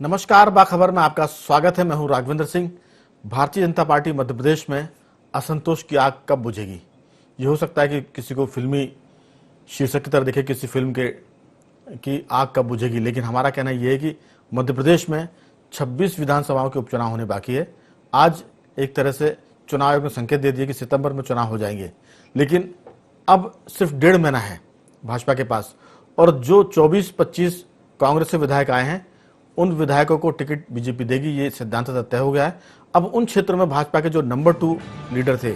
नमस्कार, बाखबर में आपका स्वागत है। मैं हूं राघवेंद्र सिंह। भारतीय जनता पार्टी मध्य प्रदेश में असंतोष की आग कब बुझेगी? ये हो सकता है कि किसी को फिल्मी शीर्षक की तरह दिखे, किसी फिल्म के की आग कब बुझेगी, लेकिन हमारा कहना यह है कि मध्य प्रदेश में 26 विधानसभाओं के उपचुनाव होने बाकी है। आज एक तरह से चुनाव आयोग ने संकेत दे दिया कि सितंबर में चुनाव हो जाएंगे, लेकिन अब सिर्फ 1.5 महीना है भाजपा के पास, और जो 24-25 कांग्रेस से विधायक आए हैं उन विधायकों को टिकट बीजेपी देगी, ये सिद्धांत तय हो गया है। अब उन क्षेत्रों में भाजपा के जो नंबर 2 लीडर थे,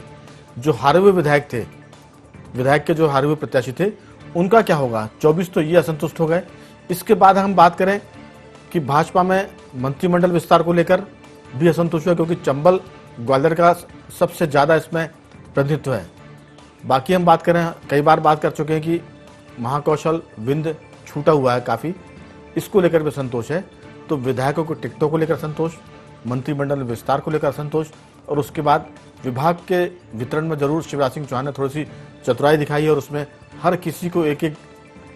जो हारे हुए विधायक के जो हारे हुए प्रत्याशी थे, उनका क्या होगा? 24 तो ये असंतुष्ट हो गए। इसके बाद हम बात करें कि भाजपा में मंत्रिमंडल विस्तार को लेकर भी असंतुष्ट हुआ, क्योंकि चंबल ग्वालियर का सबसे ज्यादा इसमें प्रतिनिधित्व है। बाकी हम बात करें, कई बार बात कर चुके हैं कि महाकौशल विंध्य छूटा हुआ है काफी, इसको लेकर भी संतोष है। तो विधायकों को टिकटों को लेकर संतोष, मंत्रिमंडल विस्तार को लेकर संतोष, और उसके बाद विभाग के वितरण में जरूर शिवराज सिंह चौहान ने थोड़ी सी चतुराई दिखाई है और उसमें हर किसी को एक एक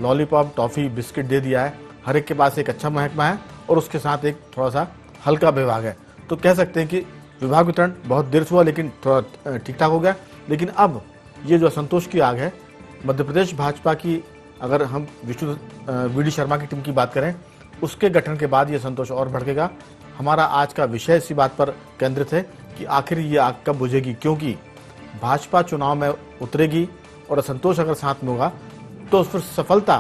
लॉलीपॉप, टॉफी, बिस्किट दे दिया है। हर एक के पास एक अच्छा महकमा है और उसके साथ एक थोड़ा सा हल्का विभाग है। तो कह सकते हैं कि विभाग वितरण बहुत देर से हुआ, लेकिन थोड़ा ठीक ठाक हो गया। लेकिन अब ये जो असंतोष की आग है मध्य प्रदेश भाजपा की, अगर हम विष्णु वी डी शर्मा की टीम की बात करें, उसके गठन के बाद ये संतोष और भड़केगा। हमारा आज का विषय इसी बात पर केंद्रित है कि आखिर ये आग कब बुझेगी, क्योंकि भाजपा चुनाव में उतरेगी और असंतोष अगर साथ में होगा तो फिर सफलता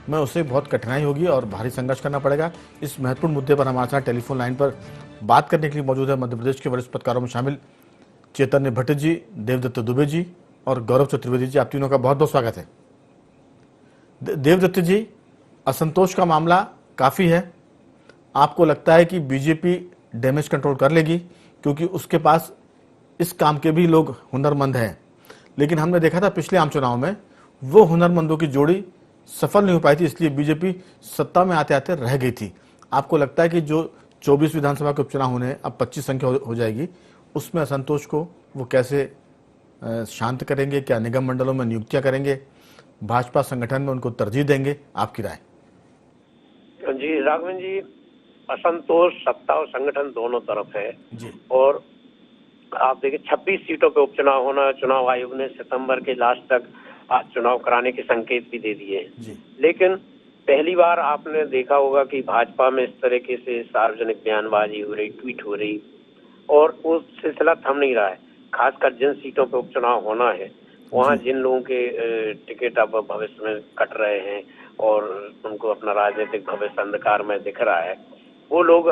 में उसे बहुत कठिनाई होगी और भारी संघर्ष करना पड़ेगा। इस महत्वपूर्ण मुद्दे पर हमारे साथ टेलीफोन लाइन पर बात करने के लिए मौजूद है मध्य प्रदेश के वरिष्ठ पत्रकारों में शामिल चैतन्य भट्ट जी, देवदत्त दुबे जी और गौरव चतुर्वेदी जी। आप तीनों का बहुत बहुत स्वागत है। देवदत्त जी, असंतोष का मामला काफी है। आपको लगता है कि बीजेपी डैमेज कंट्रोल कर लेगी, क्योंकि उसके पास इस काम के भी लोग हुनरमंद हैं, लेकिन हमने देखा था पिछले आम चुनाव में वो हुनरमंदों की जोड़ी सफल नहीं हो पाई थी, इसलिए बीजेपी सत्ता में आते आते रह गई थी। आपको लगता है कि जो 24 विधानसभा के उपचुनाव होने हैं, अब 25 संख्या हो जाएगी, उसमें असंतोष को वो कैसे शांत करेंगे? क्या निगम मंडलों में नियुक्तियां करेंगे? भाजपा संगठन में उनको तरजीह देंगे? आपकी राय? जी राघवेंद्र जी, असंतोष सत्ता और संगठन दोनों तरफ है जी। और आप देखिए 26 सीटों पे उपचुनाव होना, चुनाव आयोग ने सितंबर के लास्ट तक आज चुनाव कराने के संकेत भी दे दिए हैं। लेकिन पहली बार आपने देखा होगा कि भाजपा में इस तरीके से सार्वजनिक बयानबाजी हो रही, ट्वीट हो रही, और वो सिलसिला थम नहीं रहा है। खासकर जिन सीटों पे उपचुनाव होना है वहाँ जिन लोगों के टिकट अब भविष्य में कट रहे हैं और उनको अपना राजनीतिक भविष्य अंधकार में दिख रहा है, वो लोग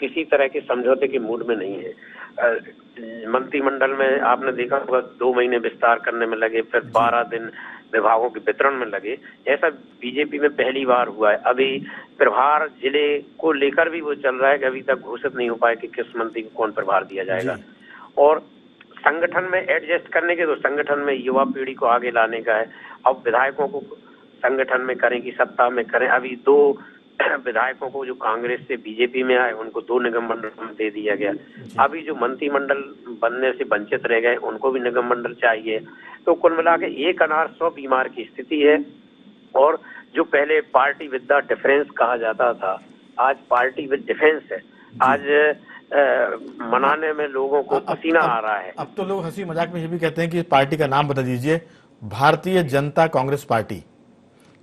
किसी तरह के समझौते के मूड में नहीं है। मंत्रिमंडल में आपने देखा होगा 2 महीने विस्तार करने में लगे, फिर 12 दिन विभागों के वितरण में लगे। ऐसा बीजेपी में पहली बार हुआ है। अभी प्रभार जिले को लेकर भी वो चल रहा है कि अभी तक घोषित नहीं हो पाया कि किस मंत्री को कौन प्रभार दिया जाएगा। और संगठन में एडजस्ट करने के, तो संगठन में युवा पीढ़ी को आगे लाने का है। अब विधायकों को संगठन में करें कि सत्ता में करें? अभी 2 विधायकों को जो कांग्रेस से बीजेपी में आए उनको 2 निगम मंडल में दे दिया गया। अभी जो मंत्रिमंडल बनने से वंचित रह गए उनको भी निगम मंडल चाहिए। तो कुल मिला के एक अनार 100 बीमार की स्थिति है। और जो पहले पार्टी विद द डिफरेंस कहा जाता था, आज पार्टी विद डिफेंस है। आज मनाने में लोगों को पसीना आ रहा है। अब तो लोग हंसी मजाक में ये भी कहते हैं कि पार्टी का नाम बता दीजिए, भारतीय जनता कांग्रेस पार्टी,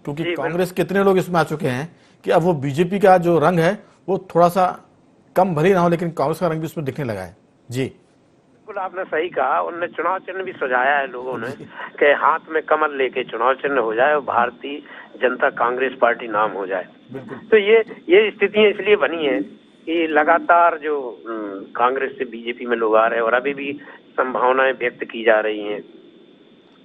क्योंकि कांग्रेस कितने लोग इसमें आ चुके हैं कि अब वो बीजेपी का जो रंग है वो थोड़ा सा कम भले ना हो, लेकिन कांग्रेस का रंग भी उसमें दिखने लगा है। जी बिल्कुल, आपने सही कहा। उनने चुनाव चिन्ह भी सजाया है लोगों ने कि हाथ में कमल लेके चुनाव चिन्ह हो जाए और भारतीय जनता कांग्रेस पार्टी नाम हो जाए। तो ये स्थितियां इसलिए बनी है कि लगातार जो कांग्रेस से बीजेपी में लोग आ रहे हैं, और अभी भी संभावनाएं व्यक्त की जा रही हैं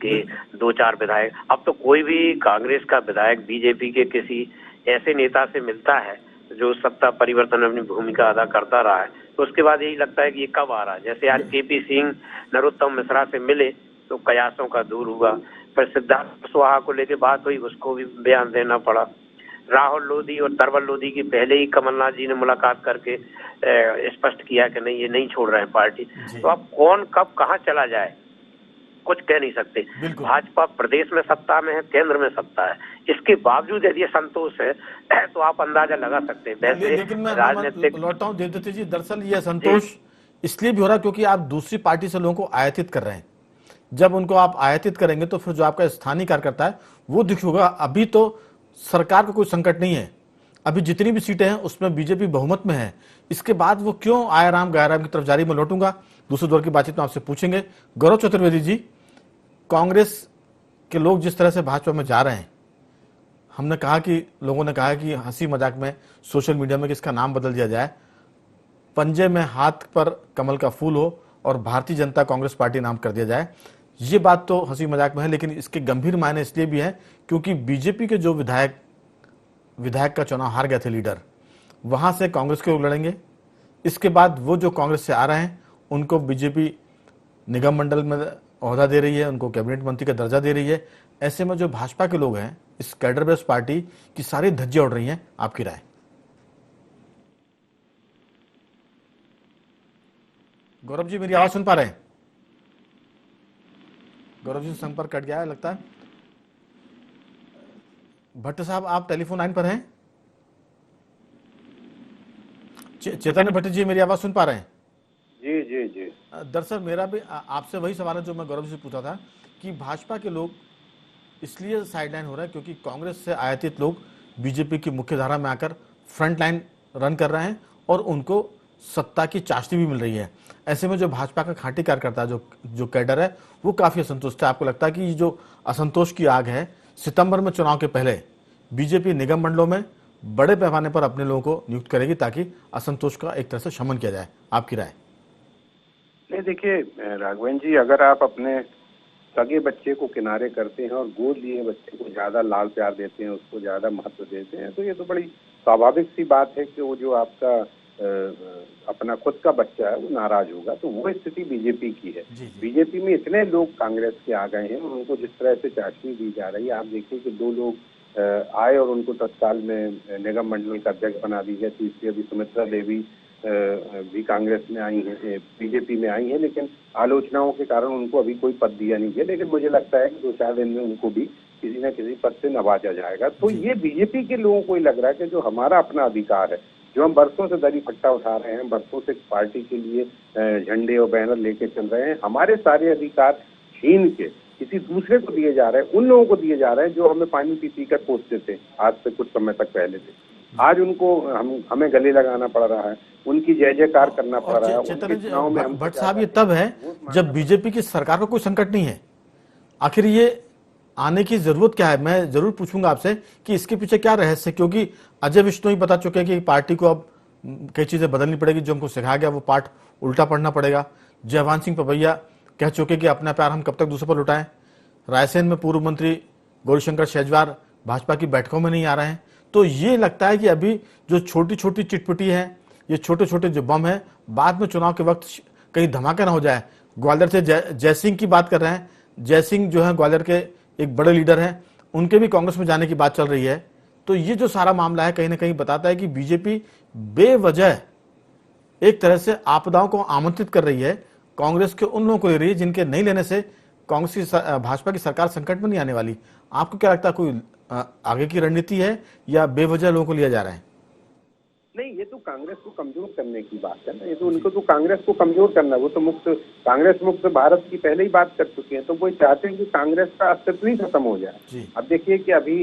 कि 2-4 विधायक, अब तो कोई भी कांग्रेस का विधायक बीजेपी के किसी ऐसे नेता से मिलता है जो सत्ता परिवर्तन में अपनी भूमिका अदा करता रहा है, तो उसके बाद यही लगता है कि ये कब आ रहा है। जैसे आज केपी सिंह नरोत्तम मिश्रा से मिले तो कयासों का दूर हुआ, फिर सिद्धार्थ कुशवाहा को लेके बात हुई, उसको भी बयान देना पड़ा। राहुल लोधी और तरवल लोधी की पहले ही कमलनाथ जी ने मुलाकात करके स्पष्ट किया कि नहीं, ये नहीं छोड़ रहे हैं पार्टी। तो अब कौन कब कहाँ चला जाए, कुछ कह नहीं सकते। भाजपा प्रदेश में सत्ता में है, केंद्र में सत्ता है, इसके बावजूद यदि असंतोष है तो आप अंदाजा लगा सकते हैं। वैसे लेकिन मैं राजनीतिक लौटता हूँ देवदत्त जी, दरअसल ये असंतोष इसलिए भी हो रहा है क्योंकि आप दूसरी पार्टी से लोगों को आयातित कर रहे हैं। जब उनको आप आयातित करेंगे तो फिर जो आपका स्थानीय कार्यकर्ता है वो दुखी होगा। अभी तो सरकार को कोई संकट नहीं है, अभी जितनी भी सीटें हैं उसमें बीजेपी बहुमत में है। इसके बाद वो क्यों आया राम गया राम की तरफ जारी में लौटूंगा, दूसरे दौर की बातचीत में आपसे पूछेंगे। गौरव चतुर्वेदी जी, कांग्रेस के लोग जिस तरह से भाजपा में जा रहे हैं, हमने कहा कि लोगों ने कहा कि हंसी मजाक में सोशल मीडिया में कि इसका नाम बदल दिया जाए, पंजे में हाथ पर कमल का फूल हो और भारतीय जनता कांग्रेस पार्टी नाम कर दिया जाए। ये बात तो हंसी मजाक में है, लेकिन इसके गंभीर मायने इसलिए भी है क्योंकि बीजेपी के जो विधायक का चुनाव हार गए थे लीडर, वहां से कांग्रेस के लोग लड़ेंगे। इसके बाद वो जो कांग्रेस से आ रहे हैं उनको बीजेपी निगम मंडल में ओहदा दे रही है, उनको कैबिनेट मंत्री का दर्जा दे रही है। ऐसे में जो भाजपा के लोग हैं, इस कैडर बेस्ड पार्टी की सारी धज्जियां उड़ रही हैं। आपकी राय? गौरव जी, मेरी आवाज सुन पा रहे हैं? गौरव जी संपर्क कट गया है लगता है। भट्ट साहब, आप टेलीफोन लाइन पर हैं? चैतन्य भट्ट जी, मेरी आवाज सुन पा रहे हैं? जी जी जी। दरअसल मेरा भी आपसे वही सवाल है जो मैं गौरव जी से पूछा था कि भाजपा के लोग इसलिए साइडलाइन हो रहे हैं क्योंकि कांग्रेस से आयातित लोग बीजेपी की मुख्य धारा में आकर फ्रंट लाइन रन कर रहे हैं और उनको सत्ता की चाशनी भी मिल रही है। ऐसे में जो भाजपा का खांटी कार्यकर्ता जो कैडर है वो काफी असंतुष्ट है। आपको लगता है कि ये जो असंतोष की आग है, सितंबर में चुनाव के पहले बीजेपी निगम मंडलों में बड़े पैमाने पर अपने लोगों को नियुक्त करेगी ताकि असंतोष का एक तरह से शमन किया जाए? आपकी राय? नहीं, देखिए राघवेंद्र जी, अगर आप अपने सगे बच्चे को किनारे करते हैं और गोद लिए बच्चे को ज्यादा लाल प्यार देते हैं, उसको ज्यादा महत्व देते हैं, तो ये तो बड़ी स्वाभाविक सी बात है कि वो जो आपका अपना खुद का बच्चा है वो नाराज होगा। तो वो स्थिति बीजेपी की है। बीजेपी में इतने लोग कांग्रेस के आ गए हैं और उनको जिस तरह से चाशनी दी जा रही है, आप देखिए कि 2 लोग आए और उनको तत्काल में निगम मंडल का अध्यक्ष बना दी गया। तीसरी अभी सुमित्रा देवी भी कांग्रेस में आई है, बीजेपी में आई है, लेकिन आलोचनाओं के कारण उनको अभी कोई पद दिया नहीं गया। लेकिन मुझे लगता है कि 2-4 दिन में उनको भी किसी न किसी पद से नवाजा जाएगा। तो ये बीजेपी के लोगों को ही लग रहा है कि जो हमारा अपना अधिकार है, जो हम बरसों से दरी फट्टा उठा रहे हैं, बरसों से पार्टी के लिए झंडे और बैनर लेके चल रहे हैं, हमारे सारे अधिकार छीन के किसी दूसरे को दिए जा रहे हैं, उन लोगों को दिए जा रहे हैं जो हमें पानी पी कर पोसते थे आज से कुछ समय तक पहले थे। आज उनको हमें गले लगाना पड़ रहा है, उनकी जय जयकार करना पड़ रहा है। भट्ट साहब, ये तब है जब बीजेपी की सरकार को कोई संकट नहीं है। आखिर ये आने की जरूरत क्या है? मैं जरूर पूछूंगा आपसे कि इसके पीछे क्या रहस्य है, क्योंकि अजय विष्णु ही बता चुके हैं कि पार्टी को अब कई चीजें बदलनी पड़ेगी, जो हमको सिखाया गया वो पाठ उल्टा पढ़ना पड़ेगा। जयवान सिंह पवैया कह चुके कि अपना प्यार हम कब तक दूसरे पर लुटाएं। रायसेन में पूर्व मंत्री गौरीशंकर शेजवार भाजपा की बैठकों में नहीं आ रहे हैं। तो ये लगता है कि अभी जो छोटी छोटी चिटपिटी है, ये छोटे छोटे जो बम है, बाद में चुनाव के वक्त कहीं धमाका ना हो जाए। ग्वालियर से जय सिंह की बात कर रहे हैं। जय सिंह जो है ग्वालियर के एक बड़े लीडर हैं, उनके भी कांग्रेस में जाने की बात चल रही है। तो ये जो सारा मामला है कहीं ना कहीं बताता है कि बीजेपी बेवजह एक तरह से आपदाओं को आमंत्रित कर रही है, कांग्रेस के उन लोगों को ले रही है जिनके नहीं लेने से कांग्रेस की भाजपा की सरकार संकट में नहीं आने वाली। आपको क्या लगता है, कोई आगे की रणनीति है या बेवजह लोगों को लिया जा रहा है? नहीं, ये तो कांग्रेस को कमजोर करने की बात है ना। ये तो उनको तो कांग्रेस को कमजोर करना, वो तो कांग्रेस मुक्त भारत की पहले ही बात कर चुके हैं। तो वो चाहते हैं कि कांग्रेस का अस्तित्व ही खत्म हो जाए। अब देखिए कि अभी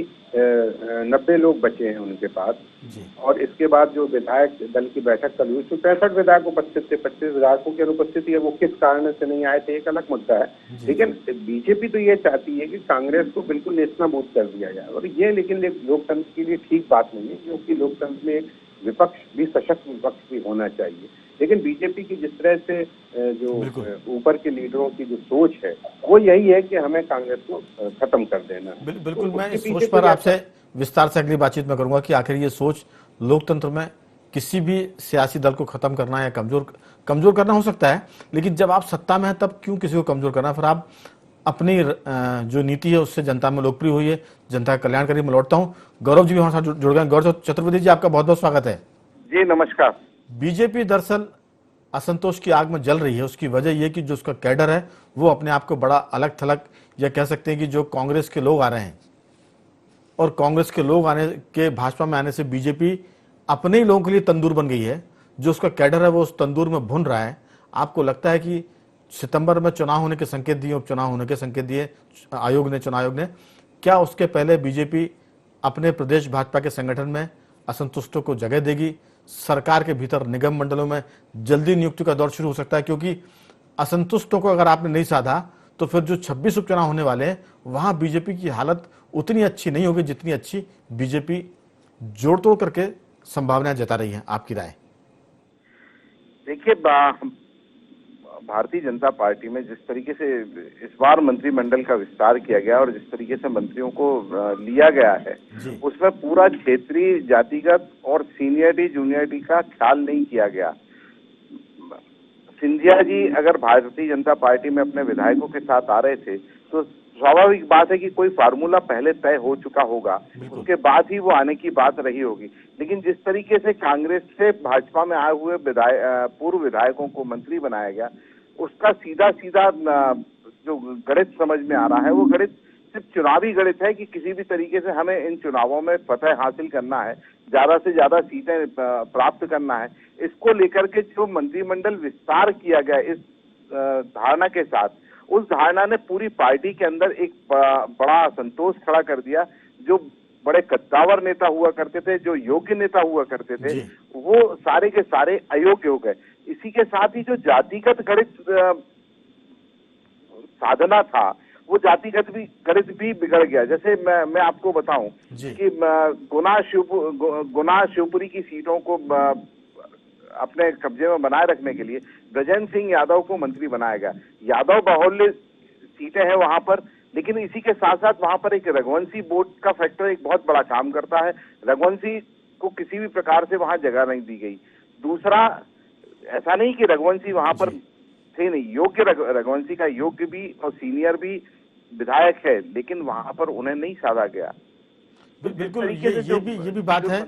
90 लोग बचे हैं उनके पास, और इसके बाद जो विधायक दल की बैठक कल हुई तो 65 विधायक उपस्थित थे। 25 विधायकों की अनुपस्थिति है, वो किस कारण से नहीं आए थे एक अलग मुद्दा है। लेकिन बीजेपी तो ये चाहती है कि कांग्रेस को बिल्कुल नेस्तनाबूद कर दिया जाए, और ये लेकिन लोकतंत्र के लिए ठीक बात नहीं है, क्योंकि लोकतंत्र में विपक्ष भी सशक्त विपक्ष भी होना चाहिए। लेकिन बीजेपी की जिस तरह से जो ऊपर के लीडरों की जो सोच है वो यही है कि हमें कांग्रेस को खत्म कर देना। बिल्कुल, मैं इस सोच पर आपसे विस्तार से अगली बातचीत में करूंगा कि आखिर ये सोच लोकतंत्र में किसी भी सियासी दल को खत्म करना या कमजोर करना हो सकता है, लेकिन जब आप सत्ता में है तब क्यों किसी को कमजोर करना? फिर आप अपनी जो नीति है उससे जनता में लोकप्रिय हुई है, जनता का कल्याण करिए। मैं लौटता हूँ, गौरव जी भी हमारे साथ जुड़ गए। गौरव चतुर्वेदी जी, आपका बहुत बहुत स्वागत है। जी नमस्कार। बीजेपी दरअसल असंतोष की आग में जल रही है, उसकी वजह यह कि जो उसका कैडर है वो अपने आप को बड़ा अलग थलग, या कह सकते हैं कि जो कांग्रेस के लोग आ रहे हैं, और कांग्रेस के लोग आने के भाजपा में आने से बीजेपी अपने ही लोगों के लिए तंदूर बन गई है। जो उसका कैडर है वो उस तंदूर में भुन रहा है। आपको लगता है कि सितंबर में चुनाव होने के संकेत दिए, उपचुनाव होने के संकेत दिए चुनाव आयोग ने, क्या उसके पहले बीजेपी अपने प्रदेश भाजपा के संगठन में असंतुष्टों को जगह देगी? सरकार के भीतर निगम मंडलों में जल्दी नियुक्ति का दौर शुरू हो सकता है, क्योंकि असंतुष्टों को अगर आपने नहीं साधा तो फिर जो 26 उपचुनाव होने वाले हैं वहां बीजेपी की हालत उतनी अच्छी नहीं होगी जितनी अच्छी बीजेपी जोड़ तोड़ करके संभावनाएं जता रही है। आपकी राय? देखिए, भारतीय जनता पार्टी में जिस तरीके से इस बार मंत्रिमंडल का विस्तार किया गया और जिस तरीके से मंत्रियों को लिया गया है, उसमें पूरा क्षेत्रीय, जातिगत और सीनियरिटी जूनियरिटी का ख्याल नहीं किया गया। सिंधिया जी अगर भारतीय जनता पार्टी में अपने विधायकों के साथ आ रहे थे तो स्वाभाविक बात है कि कोई फार्मूला पहले तय हो चुका होगा, उसके बाद ही वो आने की बात रही होगी। लेकिन जिस तरीके से कांग्रेस से भाजपा में आए हुए पूर्व विधायकों को मंत्री बनाया गया, उसका सीधा सीधा जो गणित समझ में आ रहा है वो गणित सिर्फ चुनावी गणित है कि किसी भी तरीके से हमें इन चुनावों में फतह हासिल करना है, ज्यादा से ज्यादा सीटें प्राप्त करना है। इसको लेकर के जो मंत्रिमंडल विस्तार किया गया इस धारणा के साथ, उस धारणा ने पूरी पार्टी के अंदर एक बड़ा असंतोष खड़ा कर दिया। जो बड़े कद्दावर नेता हुआ करते थे, जो योग्य नेता हुआ करते थे, वो सारे के सारे अयोग्य हो गए। इसी के साथ ही जो जातिगत गणित साधना था, वो जातिगत भी गणित भी बिगड़ गया। जैसे मैं आपको बताऊं कि गुना शिवपुरी की सीटों को अपने कब्जे में बनाए रखने के लिए ब्रजेंद्र सिंह यादव को मंत्री बनाया गया। यादव बाहुल्य सीटें हैं वहां पर, लेकिन इसी के साथ साथ वहां पर एक रघुवंशी वोट का फैक्टर एक बहुत बड़ा काम करता है। रघुवंशी को किसी भी प्रकार से वहां जगह नहीं दी गई। दूसरा, ऐसा नहीं कि रघुवंशी वहां पर थे नहीं, योग्य रघुवंशी का योग्य भी और सीनियर भी विधायक है, लेकिन वहां पर उन्हें नहीं साधा गया। बिल्कुल, ये भी बात है।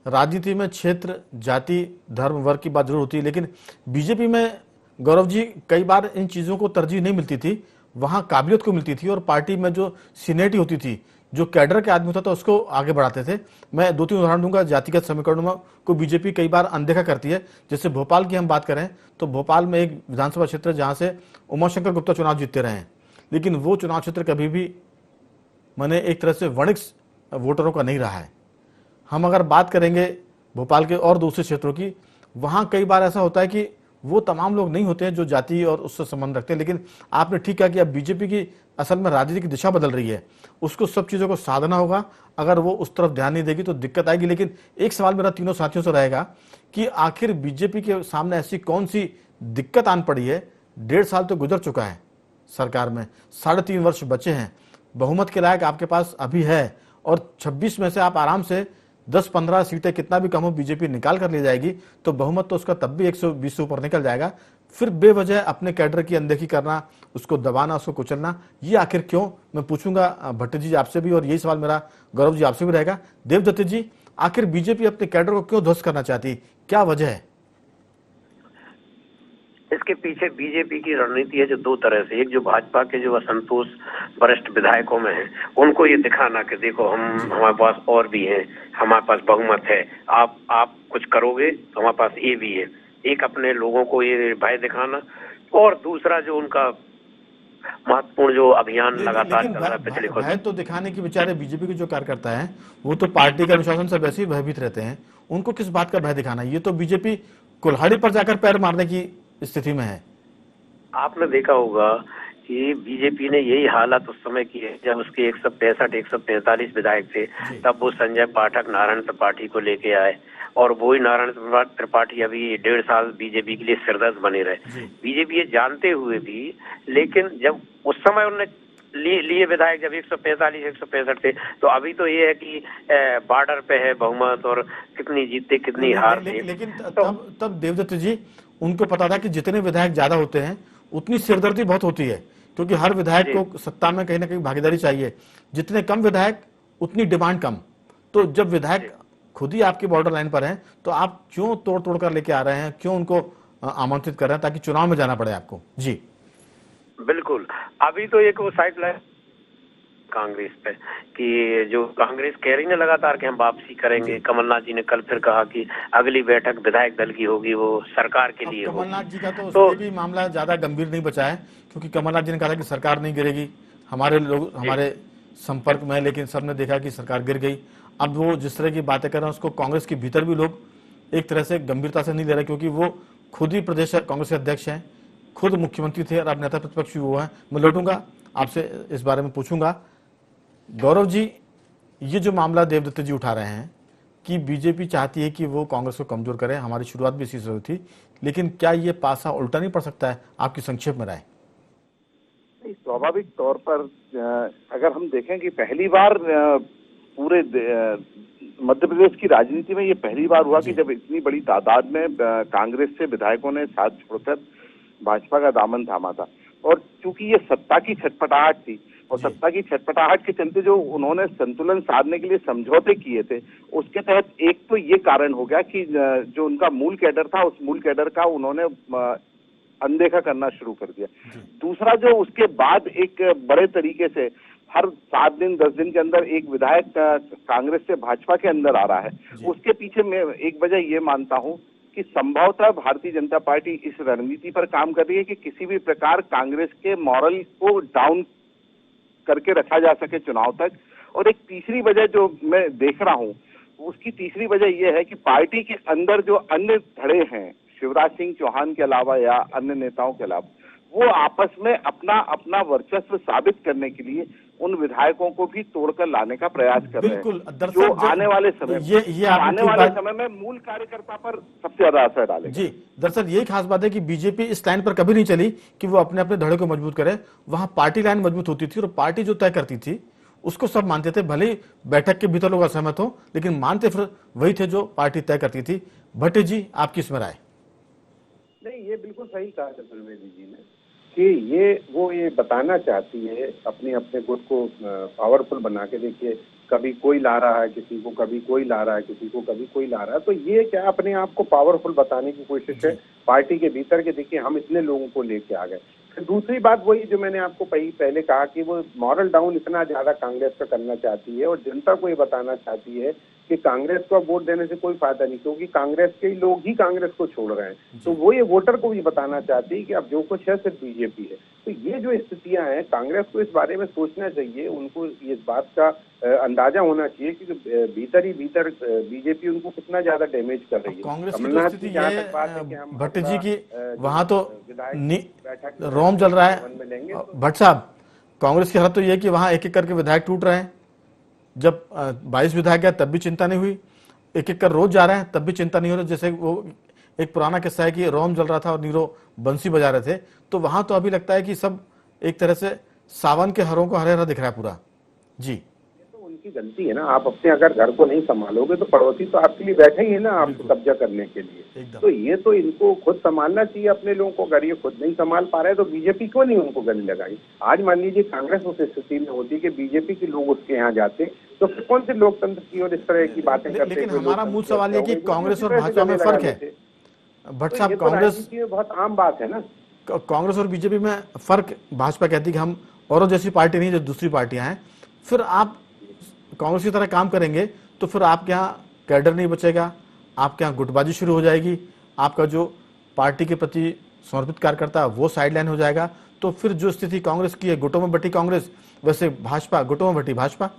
राजनीति में क्षेत्र, जाति, धर्म, वर्ग की बात जरूर होती है, लेकिन बीजेपी में गौरव जी कई बार इन चीजों को तरजीह नहीं मिलती थी, वहां काबिलियत को मिलती थी, और पार्टी में जो सीनियरिटी होती थी, जो कैडर के आदमी होता था उसको आगे बढ़ाते थे। मैं 2-3 उदाहरण दूंगा। जातिगत समीकरणों को बीजेपी कई बार अनदेखा करती है। जैसे भोपाल की हम बात करें तो भोपाल में एक विधानसभा क्षेत्र जहां से उमाशंकर गुप्ता चुनाव जीतते रहे हैं, लेकिन वो चुनाव क्षेत्र कभी भी माने एक तरह से वणिक वोटरों का नहीं रहा है। हम अगर बात करेंगे भोपाल के और दूसरे क्षेत्रों की, वहां कई बार ऐसा होता है कि वो तमाम लोग नहीं होते हैं जो जाति और उससे संबंध रखते हैं। लेकिन आपने ठीक कहा कि अब बीजेपी की असल में राजनीति की दिशा बदल रही है, उसको सब चीज़ों को साधना होगा। अगर वो उस तरफ ध्यान नहीं देगी तो दिक्कत आएगी। लेकिन एक सवाल मेरा तीनों साथियों से रहेगा कि आखिर बीजेपी के सामने ऐसी कौन सी दिक्कत आन पड़ी है? 1.5 साल तो गुजर चुका है सरकार में, 3.5 वर्ष बचे हैं, बहुमत के लायक आपके पास अभी है, और 26 में से आप आराम से 10-15 सीटें, कितना भी कम हो, बीजेपी निकाल कर ले जाएगी, तो बहुमत तो उसका तब भी 120 से ऊपर निकल जाएगा। फिर बेवजह अपने कैडर की अनदेखी करना, उसको दबाना, उसको कुचलना, ये आखिर क्यों? मैं पूछूंगा भट्ट जी आपसे भी, और यही सवाल मेरा गौरव जी आपसे भी रहेगा। देवदत्त जी, आखिर बीजेपी अपने कैडर को क्यों ध्वस्त करना चाहती, क्या वजह है? इसके पीछे बीजेपी की रणनीति है जो 2 तरह से, एक जो भाजपा के जो असंतोष वरिष्ठ विधायकों में है, उनको ये दिखाना कि देखो हमारे पास और भी हैं, हमारे पास बहुमत है, आप कुछ करोगे तो हमारे पास ये भी है। एक अपने लोगों को ये भय दिखाना, और दूसरा जो उनका महत्वपूर्ण जो अभियान लगातार चल रहा है पिछले कुछ, भय तो दिखाने की बेचारे बीजेपी के जो कार्यकर्ता हैं वो तो पार्टी के अनुशासन से वैसे ही भयभीत रहते हैं, उनको किस बात का भय दिखाना? ये तो बीजेपी कुल्हाड़ी पर जाकर पैर मारने की स्थिति में है। आपने देखा होगा कि बीजेपी ने यही हालत उस समय की है जब उसके 165-143 विधायक थे, तब वो संजय पाठक, नारायण त्रिपाठी को लेके आए, और वही नारायण त्रिपाठी अभी 1.5 साल बीजेपी के लिए सिरदर्द बने रहे। बीजेपी ये जानते हुए भी, लेकिन जब उस समय उन्होंने लिए विधायक जब 145-165 थे, तो अभी तो ये है कि बॉर्डर पे है बहुमत, और कितनी जीतते कितनी हारते। लेकिन तब देवदत्त जी, उनको पता था कि जितने विधायक ज्यादा होते हैं उतनी सिरदर्दी बहुत होती है, क्योंकि हर विधायक को सत्ता में कहीं ना कहीं भागीदारी चाहिए। जितने कम विधायक उतनी डिमांड कम। तो जब विधायक खुद ही आपकी बॉर्डर लाइन पर हैं, तो आप क्यों तोड़ तोड़ कर लेके आ रहे हैं, क्यों उनको आमंत्रित कर रहे हैं ताकि चुनाव में जाना पड़े आपको? जी बिल्कुल। अभी तो एक वो साइड लाइन कांग्रेस पे कि जो कांग्रेस कह रही है लगातार कि हम वापसी करेंगे। कमलनाथ जी ने कल फिर कहा कि अगली बैठक विधायक दल की होगी, वो सरकार के लिए होगी। कमलनाथ जी का तो उसके भी मामला ज्यादा गंभीर नहीं बचा है, क्योंकि कमलनाथ जी ने कहा था कि सरकार नहीं गिरेगी। हमारे लोग हमारे संपर्क में, लेकिन सबने देखा कि सरकार गिर गई। अब वो जिस तरह की बातें कर रहे हैं उसको कांग्रेस के भीतर भी लोग एक तरह से गंभीरता से नहीं ले रहे, क्योंकि वो खुद ही प्रदेश कांग्रेस के अध्यक्ष हैं, खुद मुख्यमंत्री थे और अब नेता प्रतिपक्ष भी हुआ है। मैं लौटूंगा आपसे इस बारे में पूछूंगा। गौरव जी, ये जो मामला देवदत्त जी उठा रहे हैं कि बीजेपी चाहती है कि वो कांग्रेस को कमजोर करे, हमारी शुरुआत भी इसी से हुई थी, लेकिन क्या ये पासा उल्टा नहीं पड़ सकता है? आपकी संक्षेप में राय। स्वाभाविक तौर पर अगर हम देखें कि पहली बार पूरे मध्य प्रदेश की राजनीति में ये पहली बार हुआ कि जब इतनी बड़ी तादाद में कांग्रेस से विधायकों ने साथ छोड़कर भाजपा का दामन थामा था। और चूंकि ये सत्ता की छटपटाहट थी और सत्ता की छटपटाहट के चलते जो उन्होंने संतुलन साधने के लिए समझौते किए थे, उसके तहत एक तो ये कारण हो गया कि जो उनका मूल कैडर था, उस मूल कैडर का उन्होंने अनदेखा करना शुरू कर दिया। दूसरा, जो उसके बाद एक बड़े तरीके से हर 7 दिन 10 दिन के अंदर एक विधायक कांग्रेस से भाजपा के अंदर आ रहा है, उसके पीछे मैं एक वजह ये मानता हूं कि संभवतः भारतीय जनता पार्टी इस रणनीति पर काम कर रही है कि किसी भी प्रकार कांग्रेस के मॉरल को डाउन करके रखा जा सके चुनाव तक। और एक तीसरी वजह जो मैं देख रहा हूं, उसकी तीसरी वजह यह है कि पार्टी के अंदर जो अन्य धड़े हैं, शिवराज सिंह चौहान के अलावा या अन्य नेताओं के अलावा, वो आपस में अपना अपना वर्चस्व साबित करने के लिए उन विधायकों को भी तोड़कर लाने का प्रयास कर रहे हैं। बिल्कुल, जो आने वाले समय में मूल कार्यकर्ता पर सबसे ज्यादा असर डालेगा। जी, दरअसल यही खास बात है कि बीजेपी इस लाइन पर कभी नहीं चली कि वो अपने अपने धड़े को मजबूत करे। वहां पार्टी लाइन मजबूत होती थी और पार्टी जो तय करती थी उसको सब मानते थे, भले ही बैठक के भीतर लोग असहमत हो, लेकिन मानते फिर वही थे जो पार्टी तय करती थी। भट्टी जी, आपकी इसमें राय? नहीं, ये बिल्कुल सही कहा चतुर्वेदी जी ने कि ये बताना चाहती है अपने गुट को पावरफुल बना के। देखिए, कभी कोई ला रहा है किसी को, कभी कोई ला रहा है किसी को, कभी कोई ला रहा है, तो ये क्या अपने आप को पावरफुल बताने की कोशिश है पार्टी के भीतर के। देखिए, हम इतने लोगों को लेके आ गए। दूसरी बात वही जो मैंने आपको पहले कहा कि वो मॉरल डाउन इतना ज्यादा कांग्रेस का करना चाहती है और जनता को ये बताना चाहती है कि कांग्रेस को वोट देने से कोई फायदा नहीं, क्योंकि कांग्रेस के लोग ही कांग्रेस को छोड़ रहे हैं। तो वो ये वोटर को भी बताना चाहती है कि अब जो कुछ है सिर्फ बीजेपी है। तो ये जो स्थितियां हैं, कांग्रेस को इस बारे में सोचना चाहिए। उनको इस बात का अंदाजा होना चाहिए कि भीतर ही भीतर बीजेपी उनको कितना ज्यादा डैमेज कर रही है। कांग्रेस की स्थिति ये है भट्ट जी की, वहां तो रोम जल रहा है। भट्ट साहब, कांग्रेस की हालत तो ये है कि वहां एक एक करके विधायक टूट रहे हैं। जब 22 विधायक गया तब भी चिंता नहीं हुई, एक एक कर रोज जा रहे हैं तब भी चिंता नहीं हो रही। जैसे वो एक पुराना किस्सा है कि रोम जल रहा था और नीरो बंसी बजा रहे थे, तो वहां तो अभी लगता है कि सब एक तरह से सावन के हरों को हरे हरा दिख रहा है पूरा। जी, की गलती है ना। आप अपने अगर घर को नहीं संभालोगे तो पड़ोसी तो आपके लिए बैठे ही है ना आपको कब्जा करने के लिए। तो ये तो इनको खुद संभालना चाहिए अपने लोगों को। अगर ये खुद नहीं संभाल पा रहे तो बीजेपी क्यों नहीं उनको गले लगाई? आज मान लीजिए कांग्रेस उस स्थिति में होती कि बीजेपी के लोग उसके यहाँ जाते तो फिर कौन से लोकतंत्र की और इस तरह की बातें करते। लेकिन हमारा मूल सवाल ये कि कांग्रेस और भाजपा में फर्क है। भट्ट साहब, कांग्रेस बहुत आम बात है ना, कांग्रेस और बीजेपी में फर्क। भाजपा कहती कि हम औरों जैसी पार्टी नहीं जो दूसरी पार्टियां हैं। फिर आप कांग्रेस की तरह काम करेंगे तो फिर आपके यहाँ कैडर नहीं बचेगा, आपके यहाँ गुटबाजी शुरू हो जाएगी, आपका जो पार्टी के प्रति समर्पित कार्यकर्ता है वो साइडलाइन हो जाएगा। तो फिर जो स्थिति कांग्रेस की है, गुटों में बटी कांग्रेस, वैसे भाजपा गुटों में बटी भाजपा।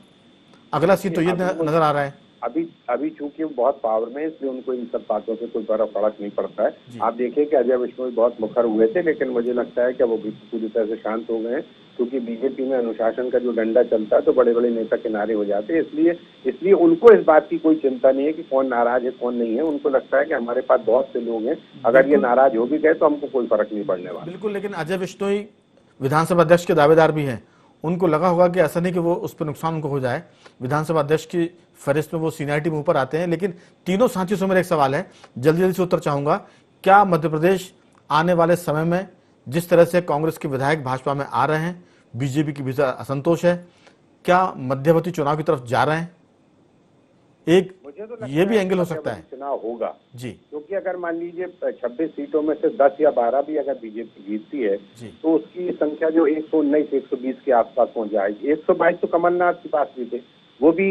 अगला सीन तो ये नजर आ रहा है। अभी चूंकि वो बहुत पावर में, इसलिए उनको इन सब बातों से कोई बड़ा फर्क नहीं पड़ता है। आप देखिए कि अजय विष्णु बहुत मुखर हुए थे, लेकिन मुझे लगता है कि वो पूरी तरह से शांत हो गए हैं, क्योंकि बीजेपी में अनुशासन का जो डंडा चलता है तो बड़े बड़े नेता किनारे हो जाते हैं। इसलिए उनको इस बात की कोई चिंता नहीं है कि कौन नाराज है कौन नहीं है। उनको लगता है कि हमारे पास बहुत से लोग हैं, अगर ये नाराज हो भी गए तो हमको कोई फर्क नहीं पड़ने वाला। बिल्कुल, लेकिन अजय विष्णु ही विधानसभा अध्यक्ष के दावेदार भी हैं। उनको लगा होगा कि ऐसा नहीं कि वो उस पर नुकसान उनको हो जाए। विधानसभा अध्यक्ष की फहरिस्त में वो सीनियरिटी में ऊपर आते हैं। लेकिन तीनों साथियों से मेरा एक सवाल है, जल्दी से उत्तर चाहूंगा। क्या मध्य प्रदेश आने वाले समय में जिस तरह से कांग्रेस के विधायक भाजपा में आ रहे हैं, बीजेपी के भीतर असंतोष है, क्या मध्यवर्ती चुनाव की तरफ जा रहे हैं? एक मुझे तो लगता ये भी है एंगल हो सकता है चुनाव होगा जी। क्योंकि अगर मान लीजिए 26 सीटों में से 10 या 12 भी अगर बीजेपी जीतती है जी। तो उसकी संख्या जो 119 120 के आसपास पहुंच जाएगी। 122 तो कमलनाथ के पास भी थे, वो भी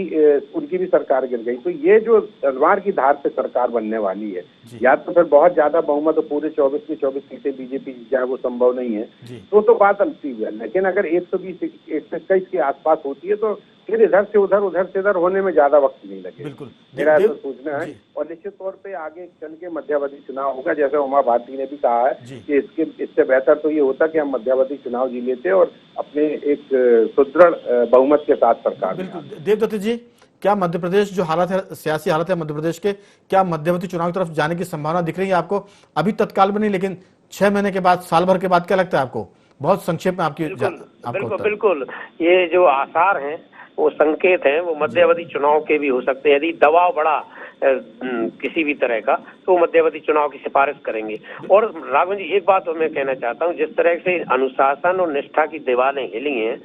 उनकी भी सरकार गिर गई। तो ये जो तलवार की धार पे सरकार बनने वाली है, या तो फिर बहुत ज्यादा बहुमत पूरे 24 की 24 सीटें बीजेपी जीत जाए, वो संभव नहीं है, तो बात अलती है। लेकिन अगर 120 121 के आसपास होती है तो फिर इधर से उधर होने में ज्यादा वक्त नहीं लगेगा। बिल्कुल मेरा ऐसा सोचना है। और निश्चित तौर पे आगे चल के मध्यावधि चुनाव होगा, जैसे उमा भारती ने भी कहा है कि इससे बेहतर तो ये होता कि हम मध्यावधि चुनाव जी लेते और अपने एक सुदृढ़ बहुमत के साथ सरकार। बिल्कुल देवदत्त जी, क्या मध्य प्रदेश जो हालत है, सियासी हालत है मध्य प्रदेश के, क्या मध्यवर्ती चुनाव की तरफ जाने की संभावना दिख रही है आपको? अभी तत्काल में नहीं, लेकिन 6 महीने के बाद, साल भर के बाद, क्या लगता है आपको? बहुत संक्षेप में आपकी बिल्कुल ये जो आसार हैं, वो संकेत हैं, वो मध्यावधि चुनाव के भी हो सकते हैं। यदि दबाव बढ़ा किसी भी तरह का तो वो मध्यावधि चुनाव की सिफारिश करेंगे। और राघवन जी, एक बात मैं कहना चाहता हूँ, जिस तरह से अनुशासन और निष्ठा की दीवारें हिली हैं,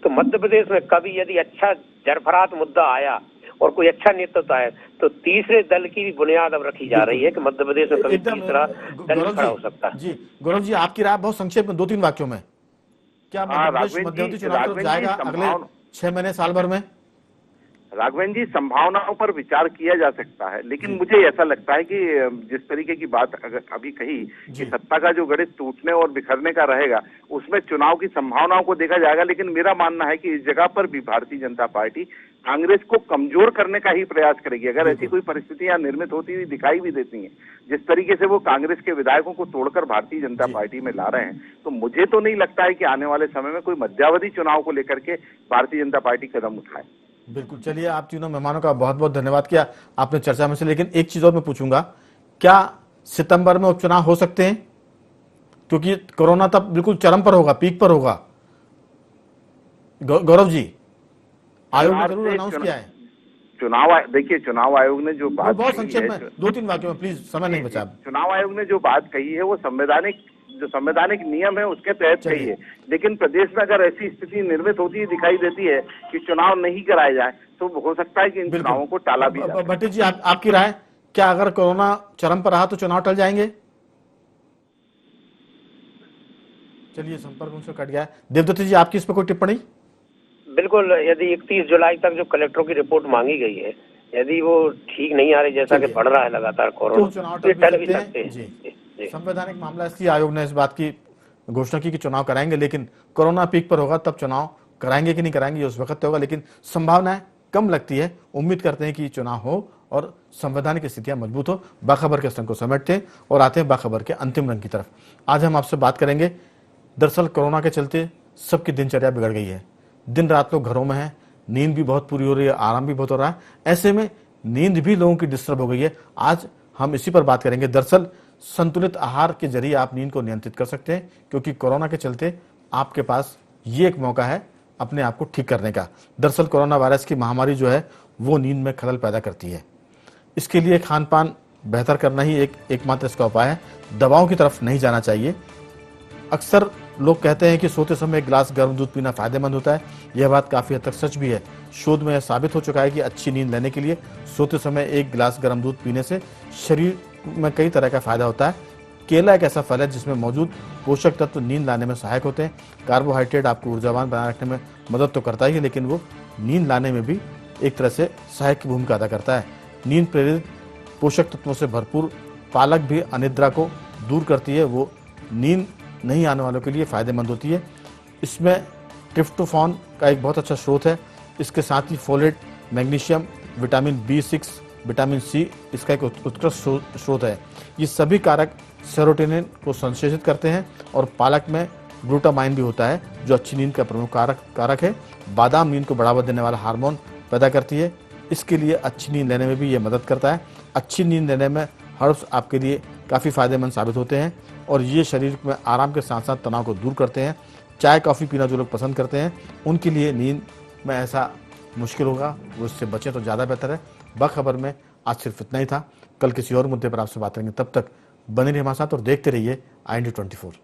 तो मध्य प्रदेश में कभी यदि अच्छा जरफरात मुद्दा आया और कोई अच्छा नेतृत्व आया तो तीसरे दल की भी बुनियाद अब रखी जा रही है कि मध्य प्रदेश में कभी तीसरा दल खड़ा हो सकता है। जी गौरव जी, आपकी राय बहुत संक्षेप में 2-3 वाक्यों में, क्या मध्य प्रदेश मध्यवर्ती चुनाव तरफ जाएगा अगले 6 महीने साल भर में? राघवेंद्र जी, संभावनाओं पर विचार किया जा सकता है, लेकिन मुझे ऐसा लगता है कि जिस तरीके की बात अगर अभी कही कि सत्ता का जो गणित टूटने और बिखरने का रहेगा, उसमें चुनाव की संभावनाओं को देखा जाएगा। लेकिन मेरा मानना है कि इस जगह पर भी भारतीय जनता पार्टी कांग्रेस को कमजोर करने का ही प्रयास करेगी। अगर ऐसी कोई परिस्थितियां निर्मित होती हुई दिखाई भी देती हैं, जिस तरीके से वो कांग्रेस के विधायकों को तोड़कर भारतीय जनता पार्टी में ला रहे हैं, तो मुझे तो नहीं लगता है कि आने वाले समय में कोई मध्यावधि चुनाव को लेकर के भारतीय जनता पार्टी कदम उठाए। बिल्कुल। चलिए, आप तीनों मेहमानों का बहुत बहुत धन्यवाद किया आपने चर्चा में से। लेकिन एक चीज और मैं पूछूंगा, क्या सितंबर में उपचुनाव हो सकते हैं? क्योंकि कोरोना तब बिल्कुल चरम पर होगा, पीक पर होगा। गौरव जी, आयोग ने जरूर अनाउंस किया है देखिए, चुनाव आयोग ने जो बात बहुत संक्षेप में 2-3 वाक्यों में, प्लीज, समय नहीं बचा। चुनाव आयोग ने जो बात कही है वो संवैधानिक नियम है उसके तहत कही है। लेकिन प्रदेश में अगर ऐसी स्थिति निर्मित होती दिखाई देती है कि चुनाव नहीं कराए जाए, तो हो सकता है कि इन चुनावों को टाला भी जाए। भट्टी जी, आपकी राय क्या? अगर कोरोना चरम पर रहा तो चुनाव टल जाएंगे? चलिए, संपर्क उनसे कट गया। देवदत्त जी, आपकी इस पर कोई टिप्पणी? बिल्कुल, यदि 31 जुलाई तक जो कलेक्टरों की रिपोर्ट मांगी गई है, यदि वो ठीक नहीं आ रही, जैसा कि बढ़ रहा है लगातार कोरोना, तो चुनाव टल भी सकते हैं। संवैधानिक मामला, इसलिए आयोग ने इस बात की घोषणा की कि चुनाव कराएंगे, लेकिन कोरोना पीक पर होगा तब चुनाव कराएंगे कि नहीं कराएंगे, उस वक्त होगा। लेकिन संभावनाएं कम लगती है। उम्मीद करते हैं कि चुनाव हो और संवैधानिक स्थितियां मजबूत हो। बाखबर के इस रंग को समेटते हैं और आते हैं बाखबर के अंतिम रंग की तरफ। आज हम आपसे बात करेंगे, दरअसल कोरोना के चलते सबकी दिनचर्या बिगड़ गई है। दिन रात लोग घरों में हैं, नींद भी बहुत पूरी हो रही है, आराम भी बहुत हो रहा है। ऐसे में नींद भी लोगों की डिस्टर्ब हो गई है। आज हम इसी पर बात करेंगे। दरअसल संतुलित आहार के जरिए आप नींद को नियंत्रित कर सकते हैं, क्योंकि कोरोना के चलते आपके पास ये एक मौका है अपने आप को ठीक करने का। दरअसल कोरोना वायरस की महामारी जो है वो नींद में खलल पैदा करती है। इसके लिए खान पान बेहतर करना ही एकमात्र इसका उपाय है। दवाओं की तरफ नहीं जाना चाहिए। अक्सर लोग कहते हैं कि सोते समय एक गिलास गर्म दूध पीना फायदेमंद होता है। यह बात काफी हद तक सच भी है। शोध में यह साबित हो चुका है कि अच्छी नींद लेने के लिए सोते समय एक गिलास गर्म दूध पीने से शरीर में कई तरह का फायदा होता है। केला एक ऐसा फल है जिसमें मौजूद पोषक तत्व नींद लाने में सहायक होते हैं। कार्बोहाइड्रेट आपको ऊर्जावान बनाए रखने में मदद तो करता ही है, लेकिन वो नींद लाने में भी एक तरह से सहायक की भूमिका अदा करता है। नींद प्रेरित पोषक तत्वों से भरपूर पालक भी अनिद्रा को दूर करती है। वो नींद नहीं आने वालों के लिए फायदेमंद होती है। इसमें ट्रिप्टोफान का एक बहुत अच्छा स्रोत है। इसके साथ ही folate, magnesium, vitamin B6, vitamin C इसका एक उत्कृष्ट स्रोत है। ये सभी कारक सेरोटोनिन को संश्लेषित करते हैं और पालक में ग्लूटामाइन भी होता है जो अच्छी नींद का प्रमुख कारक है। बादाम नींद को बढ़ावा देने वाला हार्मोन पैदा करती है। इसके लिए अच्छी नींद लेने में भी ये मदद करता है। अच्छी नींद लेने में हर्ब्स आपके लिए काफ़ी फायदेमंद साबित होते हैं और ये शरीर में आराम के साथ साथ तनाव को दूर करते हैं। चाय कॉफ़ी पीना जो लोग पसंद करते हैं उनके लिए नींद में ऐसा मुश्किल होगा, वो इससे बचें तो ज़्यादा बेहतर है। बाखबर में आज सिर्फ इतना ही था। कल किसी और मुद्दे पर आपसे बात करेंगे। तब तक बने रहिए हमारे साथ और देखते रहिए IND24।